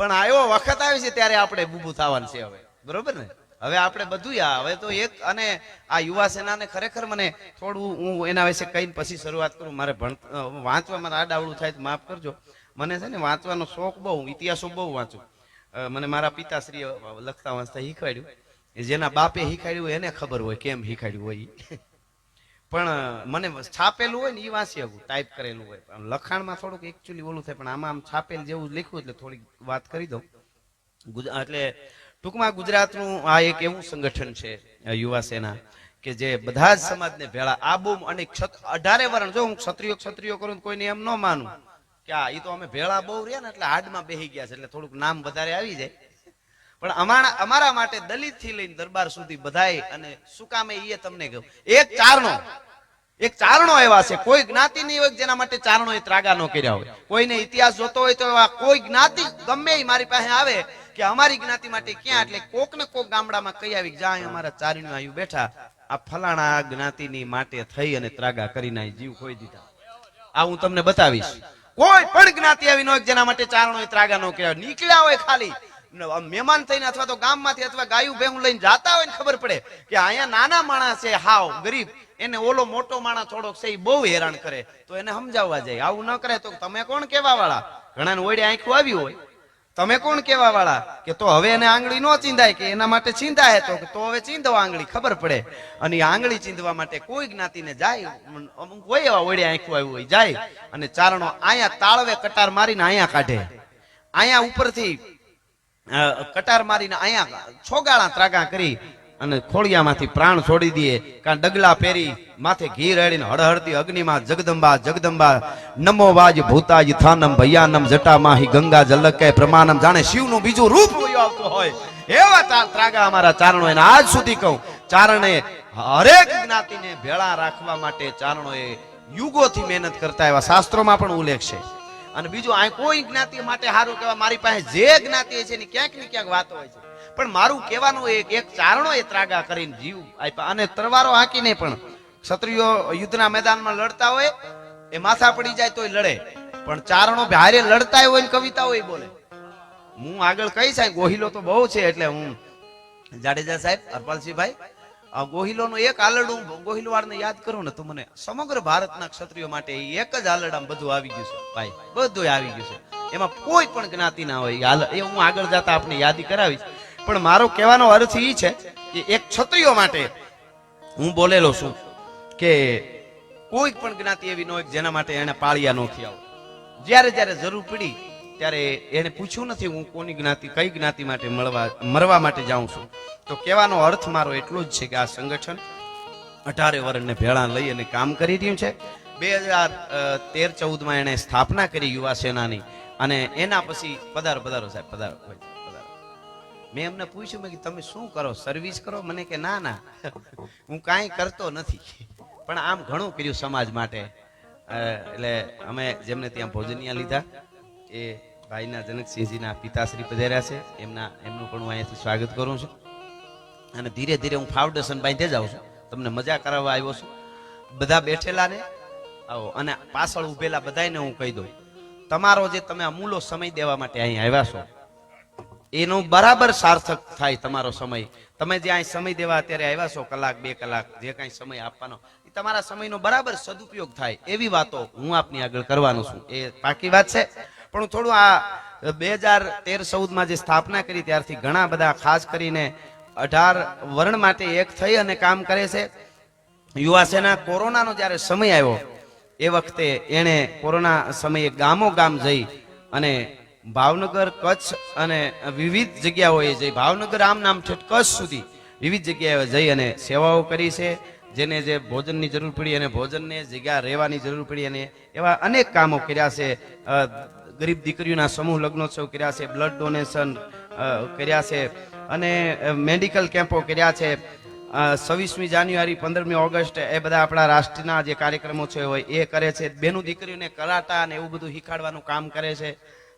પણ આ એવો વખત આવે છે ત્યારે આપણે બૂબુ થવાનું છે હવે, બરોબર ને? હવે આપણે બધું હવે તો એક, અને આ યુવા સેનાને ખરેખર મને થોડું હું એના વિશે કહીને પછી શરૂઆત કરું. મારે વાંચવા મને આડાવડું થાય તો માફ કરજો. મને છે ને વાંચવાનો શોખ બહુ, ઇતિહાસો બહુ વાંચું. મને મારા પિતાશ્રીએ લખતા વાંચતા શીખવાડ્યું. જેના બાપે શીખવાડ્યું એને ખબર હોય કેમ શીખવાડ્યું હોય. પણ મને છાપેલું હોય ને એ વાંચી શકું, ટાઈપ કરેલું હોય. લખાણમાં થોડુંક એકચ્યુઅલી ઓલું થાય, પણ આમાં આમ છાપેલ જેવું લખ્યું એટલે થોડીક વાત કરી દઉં. એટલે ટૂંકમાં ગુજરાતનું આ એક એવું સંગઠન છે યુવા સેના કે જે બધા જ સમાજને ભેળા, આ બહુ, અને 18 વર્ષ, જો હું ક્ષત્રિયો કરું કોઈને એમ ન માનું કે આ એ તો અમે ભેળા બહુ રહ્યા ને એટલે હાડમાં બેહી ગયા છે એટલે થોડુંક નામ વધારે આવી જાય. પણ અમારા માટે દલિત થી લઈને દરબાર સુધી બધાય, અને શું કામે એ તમને કહું, એક ચારણો એવા છે, કોઈ જ્ઞાતિ નહીં હોય જેના માટે ચારણો એ ત્રાગા ન કર્યા હોય. કોઈને ઇતિહાસ જોતો હોય તો કોઈ જ્ઞાતિ ગમે મારી પાસે આવે કે અમારી જ્ઞાતિ માટે ક્યાં, એટલે કોક ને કોક ગામડામાં કહી આવી જ્યાં અમારા ચારણ્યો આયુ બેઠા, આ ફલાણા જ્ઞાતિની માટે થઈ અને ત્રાગા કરીને જીવ ખોઈ દીધા. આ હું તમને બતાવીશ. કોઈ પણ જ્ઞાતિ આવી ન હોય જેના માટે ચારણો એ ત્રાગા ન કર્યા. નીકળ્યા હોય ખાલી મહેમાન થઈને, અથવા તો ગામમાંથી, અથવા ગાયું ભેહું લઈને જાતા હોય ને ખબર પડે કે અહીંયા નાના માણસ છે, હાવ ગરીબ, એને ઓલો મોટો માણસ થોડોક છે બહુ હેરાન કરે, તો એને સમજાવવા જાય. આવું ન કરે તો તમે કોણ કેવા વાળા? ઘણા ઓડે આંખું આવ્યું હોય, તમે કોણ કેવા વાળા કે તો હવે એને આંગળી ન ચીંધાય, કે એના માટે ચીંધાય તો હવે ચીંધો આંગળી, ખબર પડે. અને આંગળી ચીંધવા માટે કોઈ જ્ઞાતિને જાય, અમુક હોય એવા ઓડે આંખું આવ્યું હોય, જાય અને ચારણો અહીંયા તાળવે કટાર મારીને અહીંયા કાઢે, અહીંયા ઉપરથી કટાર મારીને અહીંયા છોગાળા ત્રાગા કરી અને ખોળિયામાંથી પ્રાણ છોડી દે. કાં ડગલા પહેરી માથે ઘી રેડીને હળહળતી અગ્નિમાં જગદંબા જગદંબા નમો વાજ ભૂતાજ થાનમ ભૈયાનમ જટામાહી ગંગા જલકે પ્રમાણમ, જાણે શિવનું બીજું રૂપ આવતું હોય એવા ત્રાગા અમારા ચારણો. એને આજ સુધી કહું, ચારણે હરેક જ્ઞાતિને ભેળા રાખવા માટે ચારણોએ યુગોથી મહેનત કરતા એવા શાસ્ત્રોમાં પણ ઉલ્લેખ છે. અને બીજું, આ કોઈ જ્ઞાતિ માટે સારું કહેવા, મારી પાસે જે જ્ઞાતિ છે એની ક્યાંક ને ક્યાંક વાતો હોય છે, પણ મારું કહેવાનું એક ચારણો એ ત્રાગા કરીને જીવ આપ્યા. અને તરવારો હાંકીને પણ ક્ષત્રિયો યુદ્ધના મેદાનમાં લડતા હોય, એ માથા પડી જાય તોય લડે, પણ ચારણો ભારે લડતા હોય ને કવિતા હોય બોલે. હું આગળ કઈ સાહેબ ગોહિલો તો બહુ છે, એટલે હું જાડેજા સાહેબ, હરપાલસિંહભાઈ, ગોહિલોનું એક આલડું ગોહિલવાડને યાદ કરું ને તો મને સમગ્ર ભારતના ક્ષત્રિયો માટે એક જ આલડામાં બધું આવી ગયું છે ભાઈ, બધું આવી ગયું છે. એમાં કોઈ પણ જ્ઞાતિ ના હોય, એ હું આગળ જતા આપને યાદી કરાવીશ. પણ મારો કહેવાનો અર્થ એ છે કે એક ક્ષત્રિયો માટે હું બોલેલો છું કે કોઈ પણ જ્ઞાતિ એવી ન હોય જેના માટે એને પાળિયા ન થયા હોય. જ્યારે જ્યારે જરૂર પડી ત્યારે એને પૂછ્યું નથી હું કોની જ્ઞાતિ, કઈ જ્ઞાતિ માટે મરવા માટે જાઉં છું. તો કહેવાનો અર્થ મારો એટલો જ છે કે આ સંગઠન 18 વર્ષને ભેળા લઈ અને કામ કરી રહ્યું છે. 2013-14 એને સ્થાપના કરી યુવા સેનાની, અને એના પછી પધારો સાહેબ, પધારો. મેં એમને પૂછ્યું, મેં તમે શું કરો, સર્વિસ કરો? મને કે ના હું કાંઈ કરતો નથી, પણ આમ ઘણું કર્યું સમાજ માટે. એટલે અમે જેમને ત્યાં ભોજનિયા લીધા, એ ભાઈના જનકસિંહજીના પિતાશ્રી પધાર્યા છે, એમનું પણ હું અહીંયાથી સ્વાગત કરું છું. અને ધીરે ધીરે હું ફાઉન્ડેશન બાંધે જાઉં છું, તમને મજા કરાવવા આવ્યો છું. બધા બેઠેલા ને આવો, અને પાછળ ઉભેલા બધાને હું કહી દઉં, તમારો જે તમે અમૂલો સમય દેવા માટે અહીં આવ્યા છો એનો બરાબર સાર્થક થાય તમારો સમય. તમે જે અહીં સમય દેવા અત્યારે આવ્યા છો, કલાક 2 કલાક જે કાંઈ સમય આપવાનો, એ તમારા સમયનો બરાબર સદુપયોગ થાય એવી વાતો હું આપની આગળ કરવાનો છું. એ પાકી વાત છે. પણ થોડું આ 2013-14 જે સ્થાપના કરી ત્યારથી ઘણા બધા, ખાસ કરીને 18 વર્ણ માટે એક થઈ અને કામ કરે છે. યુવા સેના કોરોનાનો જ્યારે સમય આવ્યો એ વખતે એને કોરોના સમયે ગામો ગામ જઈ અને ભાવનગર, કચ્છ અને વિવિધ જગ્યાઓએ જઈ, ભાવનગર આમ નામ છે કચ્છ સુધી વિવિધ જગ્યાએ જઈ અને સેવાઓ કરી છે. જેને જે ભોજનની જરૂર પડી અને ભોજનને જગ્યા રહેવાની જરૂર પડી, અને એવા અનેક કામો કર્યા છે. ગરીબ દીકરીઓના સમૂહ લગ્નોત્સવ કર્યા છે, બ્લડ ડોનેશન કર્યા છે, અને મેડિકલ કેમ્પો કર્યા છે. 26મી જાન્યુઆરી, 15મી ઓગસ્ટ એ બધા આપણા રાષ્ટ્રના જે કાર્યક્રમો છે હોય એ કરે છે. બેનું દીકરીઓને કરાટા અને એવું બધું શીખાડવાનું કામ કરે છે.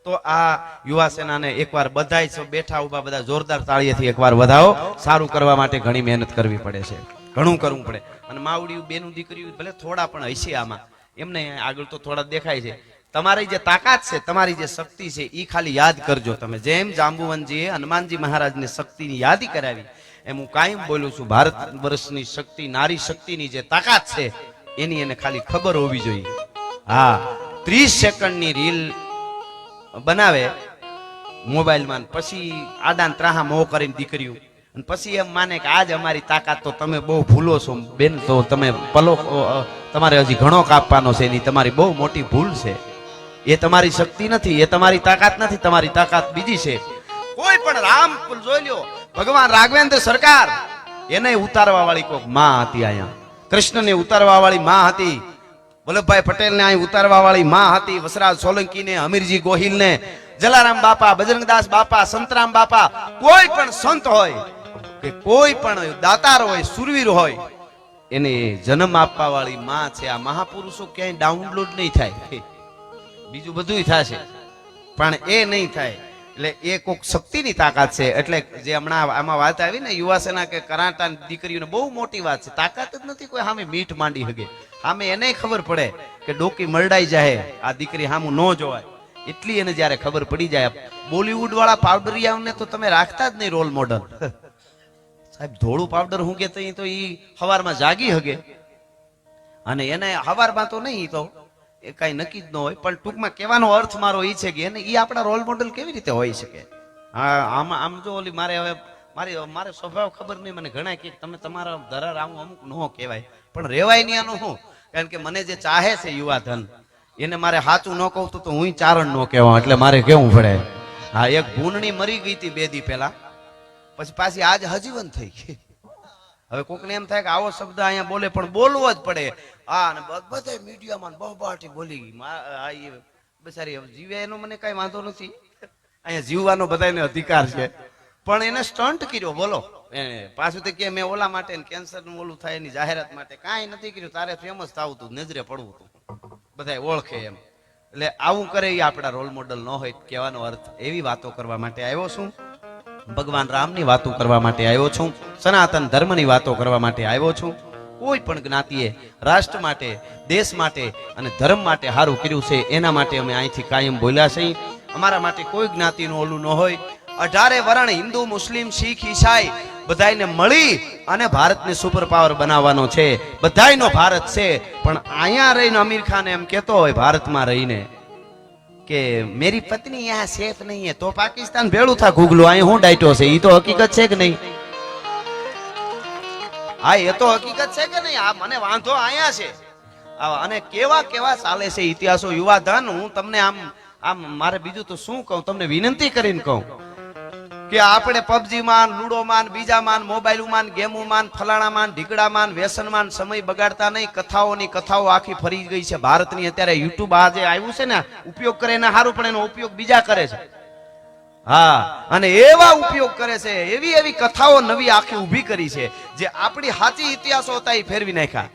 તો આ યુવા સેનાને એકવાર બધાય બેઠા ઉભા બધા જોરદાર તાળીએથી એકવાર વધાવો. સારું કરવા માટે ઘણી મહેનત કરવી પડે છે, ઘણું કરવું પડે. અને માવડીયું બેનું દીકરીયું ભલે થોડા પણ હશે આમાં, એમને આગળ તો થોડા દેખાય છે, તમારી જે તાકાત છે, તમારી જે શક્તિ છે, એ ખાલી યાદ કરજો તમે. જેમ જાંબુવનજીએ હનુમાનજી મહારાજને શક્તિની યાદી કરાવી, એમ હું કાયમ બોલું છું, ભારત વર્ષની શક્તિ, નારી શક્તિની જે તાકાત છે એની એને ખાલી ખબર હોવી જોઈએ. હા, 30 સેકન્ડની રીલ બનાવે મોબાઈલમાં, પછી આડાન ત્રાહા મોહ કરીને દીકરીઓ, અને પછી એમ માને કે આજ અમારી તાકાત. તો તમે બહુ ભૂલો છો બેન, તો તમે તમારે હજી ઘણો કાપવાનો છે, એની તમારી બહુ મોટી ભૂલ છે. એ તમારી શક્તિ નથી, એ તમારી તાકાત નથી, તમારી તાકાત બીજી છે. કોઈ પણ રામ જોઈ લ્યો, ભગવાન રાઘવેન્દ્ર સરકાર, એને ઉતારવા વાળી કોઈક માં હતી. અહીંયા કૃષ્ણને ઉતારવા વાળી માં હતી, વલ્લભભાઈ પટેલને અહીં ઉતારવા વાળી માં હતી, વસરાજ સોલંકીને, હમીરજી ગોહિલને, જલારામ બાપા, બજરંગદાસ બાપા, સંતરામ બાપા, કોઈ પણ સંત હોય કે કોઈ પણ દાતાર હોય, સુરવીર હોય, એને જન્મ આપવા વાળી માં છે. આ મહાપુરુષો ક્યાંય ડાઉનલોડ નહીં થાય, બીજું બધું થશે પણ એ નહીં થાય. એટલે એ કોઈક શક્તિની તાકાત છે. એટલે જે હમણાં આમાં વાત આવી ને, યુવા સેના કે કરાટા દીકરીઓને, બહુ મોટી વાત છે. તાકાત જ નથી કોઈ સામે મીઠ માંડી શકે. સામે એને ખબર પડે કે ડોકી મરડાઈ જાય, આ દીકરી સામું ન જોવાય, એટલી એને જયારે ખબર પડી જાય. બોલીવુડ વાળા પાવડરિયાઓને તો તમે રાખતા જ નહીં રોલ મોડલ. સાહેબ ધોળું પાવડર હું કે તો ઈ હવારમાં જાગી હગે, અને એને હવારમાં તો નહીં, તો એ કઈ નક્કી જ ન હોય. પણ ટૂંકમાં કહેવાનો અર્થ મારો એ છે કે એને ઈ આપણા રોલ મોડલ કેવી રીતે હોઈ શકે? હા, આમ જો ઓલી મારે હવે મારે સ્વભાવ ખબર નહીં, મને ઘણા કે તમે તમારા ધરાર આવું અમુક ન કહેવાય, પણ રેવાય નહીં આનું શું? કારણ કે મને જે ચાહે છે યુવા ધન, એને મારે સાચું ન કહું તો હું ચારણ ન કહેવા, એટલે મારે કેવું પડે. હા, એક ભૂંડણી મરી ગઈ હતી 2 દી પહેલા, પછી પાછી આજ હજીવન થઈ ગઈ. હવે કોકને એમ થાય કે આવો શબ્દ અહીંયા બોલે, પણ બોલવો જ પડે. હા, અને બધા મીડિયામાં બહબાટી બોલી ગઈ. બિચારી જીવે એનો મને કઈ વાંધો નથી, અહીંયા જીવવાનો બધાને અધિકાર છે, પણ એને સ્ટન્ટ કર્યો. બોલો, પાછું તો કે મેં ઓલા માટે કેન્સર નું ઓલું થાય એની જાહેરાત માટે કાંઈ નથી કર્યું. તારે ફેમસ થવું તું, નજરે પડવું તું, બધા ઓળખે એમ. એટલે આવું કરે એ આપણા રોલ મોડલ ન હોય. કહેવાનો અર્થ એવી વાતો કરવા માટે આવ્યો છું, ભગવાન રામની વાતો કરવા માટે આવ્યો છું, સનાતન ધર્મની વાતો કરવા માટે આવ્યો છું. કોઈ પણ જ્ઞાતિએ રાષ્ટ્ર માટે, દેશ માટે અને ધર્મ માટે સારું કર્યું છે, એના માટે અમે અહીંથી કાયમ બોલ્યા છીએ. અમારા માટે કોઈ જ્ઞાતિનું ઓલું ન હોય. 18 વર્ણ, હિન્દુ, મુસ્લિમ, શીખ, ઈસાઈ બધાને મળી અને ભારતને સુપર પાવર બનાવવાનો છે. બધાયનો ભારત છે. પણ અહીંયા રહીને અમીર ખાન એમ કહેતો હોય ભારતમાં રહીને કે મેરી પત્ની યહાં સેફ નહીં હે, તો પાકિસ્તાન ભેળું થા ગુગલું, અહીં હું ડાયટો છે? ઈ તો હકીકત છે કે નહીં? હા, એ તો હકીકત છે કે નહીં? આ મને વાંધો અહીંયા છે. અને કેવા કેવા ચાલે છે ઇતિહાસો. યુવા ધન, હું તમને આમ મારે બીજું તો શું કહું, તમને વિનંતી કરીને કહું કે આપણે પબજી માન, લૂડો માન, બીજા માન, મોબાઈલ માન, ગેમો માન, ફલાણા માન, ઢીકડા માન, વ્યસન માન સમય બગાડતા નહીં. કથાઓની કથાઓ આખી ફરી ગઈ છે ભારતની. અત્યારે યુટ્યુબ આ જે આવ્યું છે ને, ઉપયોગ કરે એને સારું, પણ એનો ઉપયોગ બીજા કરે છે. હા, અને એવા ઉપયોગ કરે છે, એવી એવી કથાઓ નવી આખી ઊભી કરી છે, જે આપણી સાચી ઇતિહાસો હતા એ ફેરવી નાખ્યા.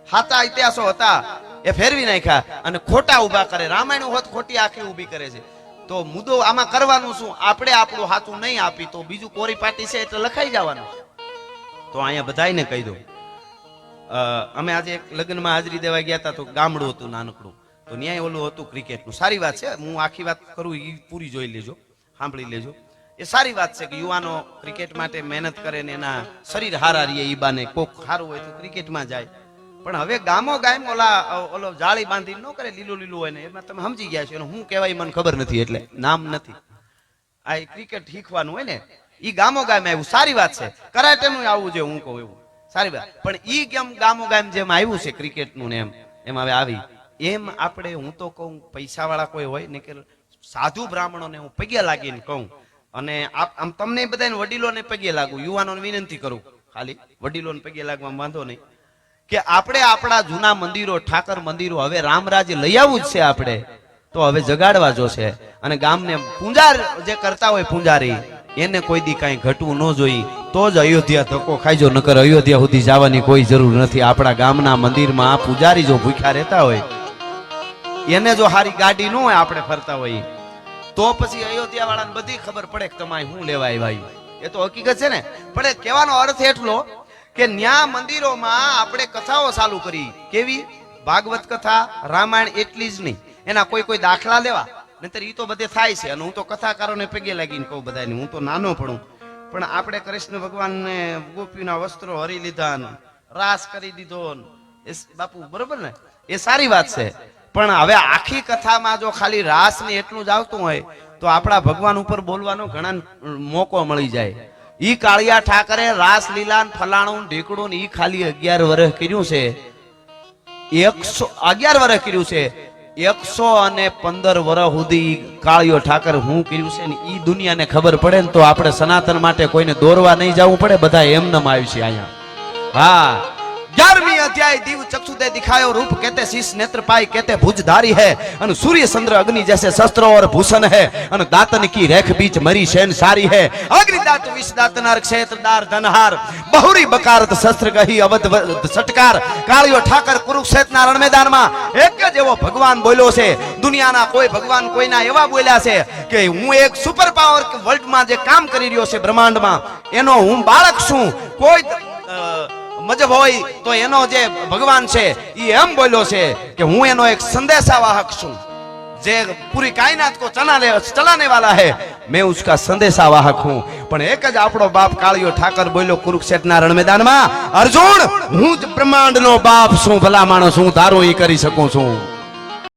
સાચા ઇતિહાસો હતા એ ફેરવી નાખ્યા અને ખોટા ઉભા કરે. રામાયણ હોત ખોટી આખી ઊભી કરે છે. તો મુદ્દો આમાં કરવાનું શું? આપણે આપણું સાચું નહીં આપી તો બીજું કોરી પાટી છે એટલે લખાઈ જવાનું. તો અહીંયા બધાને કહી દઉં, અમે આજે એક લગ્નમાં હાજરી દેવા ગયા હતા, તો ગામડું હતું નાનકડું, તો ન્યાય ઓલું હતું ક્રિકેટનું. સારી વાત છે, હું આખી વાત કરું એ પૂરી જોઈ લેજો, સાંભળી લેજો. એ સારી વાત છે કે યુવાનો ક્રિકેટ માટે મહેનત કરે ને એના શરીર હારા રહીએ, ઈ બાને કોક સારું હોય તો ક્રિકેટમાં જાય. પણ હવે ગામો ગામ ઓલો જાળી બાંધી ન કરે, લીલું લીલું હોય ને, એમાં તમે સમજી ગયા છો. એનું શું કહેવાય મને ખબર નથી, એટલે નામ નથી. આ ક્રિકેટ શીખવાનું હોય ને, ઈ ગામો ગામ આવ્યું, સારી વાત છે. કરાટેનું આવવું જોઈએ, હું કહું એવું સારી વાત. પણ ઈ કેમ ગામો ગામ જેમ આવ્યું છે ક્રિકેટનું ને એમ હવે આવી, એમ આપણે, હું તો કહું પૈસા વાળા કોઈ હોય ને કે સાધુ બ્રાહ્મણોને હું પગે લાગીને કહું, અને આમ તમને બધાને વડીલોને પગે લાગુ, યુવાનોને વિનંતી કરું, ખાલી વડીલોને પગે લાગવામાં વાંધો નહીં, કે આપણે આપણા જૂના મંદિરો, ઠાકર મંદિરો હવે રામરાજ લઈ આવવું જ છે આપણે, તો હવે જગાડવા જોશે. અને ગામને પૂંજાર જે કરતા હોય પૂંજારી, એને કોઈ દી કાંઈ ઘટવું ન જોઈ, તો જ અયોધ્યા ધક્કો ખાઈજો, નકર અયોધ્યા સુધી જવાની કોઈ જરૂર નથી. આપણા ગામના મંદિરમાં પૂજારી જો ભૂખ્યા રહેતા હોય, એને જો હારી ગાડી ન હોય, આપણે ફરતા હોય, તો પછી અયોધ્યા વાળાને બધી ખબર પડે કે તમારે શું લેવા આવ્યા. એ તો હકીકત છે ને. પણ કહેવાનો અર્થ એટલો કે ન્યા મંદિરોમાં આપણે કથાઓ ચાલુ કરી. કેવી? ભાગવત કથા, રામાયણ એટલી જ નહીં, એના કોઈ દાખલા લેવા, નહીતર ઈ તો બધે થાય છે. અને હું તો કથાકારોને પગે લાગીને કહું બધાને, હું તો નાનો પડું, પણ આપણે કૃષ્ણ ભગવાનને ગોપીના વસ્ત્રો હરી લીધા ને રાસ કરી દીધો ને, એ બાપુ બરોબર ને, એ સારી વાત છે. પણ હવે આખી કથામાં જો ખાલી રાસ ને એટલું જ આવતું હોય તો આપણા ભગવાન ઉપર બોલવાનો ઘણા મોકો મળી જાય. ઈ કાળિયા ઠાકરે રાસ લીલા ફલાણું ઢીકડું ને ઈ ખાલી 11 વર્ષ કર્યું છે. 11 વર્ષ કર્યું છે. 115 વર્ષ સુધી કાળિયો ઠાકર હું કર્યું છે ને ઈ દુનિયાને ખબર પડે ને તો આપણે સનાતન માટે કોઈને દોરવા નહીં જવું પડે, બધા એમનેમ આવી છે અહીંયા. હા, 11वीं अध्याय दिव चक्षु दे दिखायो रूप कहते शीश नेत्र पाई कहते भुजधारी है अनु सूर्य चंद्र अग्नि जैसे शस्त्र और भूषण है अनु दातन की रेख बीच मरी शेन सारी है अग्नि दात विष दात नर क्षेत्र दार धनहार बहुरी बकारत शस्त्र कही अवध सटकार कालियो ठाकर कुरुक्षेत्र ना रण मैदान में एक ज एवो भगवान बोल्यो छे. दुनियाना कोई भगवान कोईना एवा बोल्या छे के हूँ एक सुपर पावर वर्ल्ड में जे काम करी रह्यो छे ब्रह्मांड में एनो हूँ बाळक छूं. कोई मजब होय तो एनो जे भगवान छे ई एम बोल्यो छे कि हूँ एनो एक संदेशावाहक छूं जे पूरी कायनात को चलाने वाला है, मैं उसका संदेशावाहक हूँ. पण एक ज आपड़ो बाप कालियो ठाकर बोल्यो कुरुक्षेत्र ना रण मैदान में, अर्जुन हूँ ज ब्रह्मांड नो बाप छूं, भला माणस हूँ तारो ई करी सकूं छूं.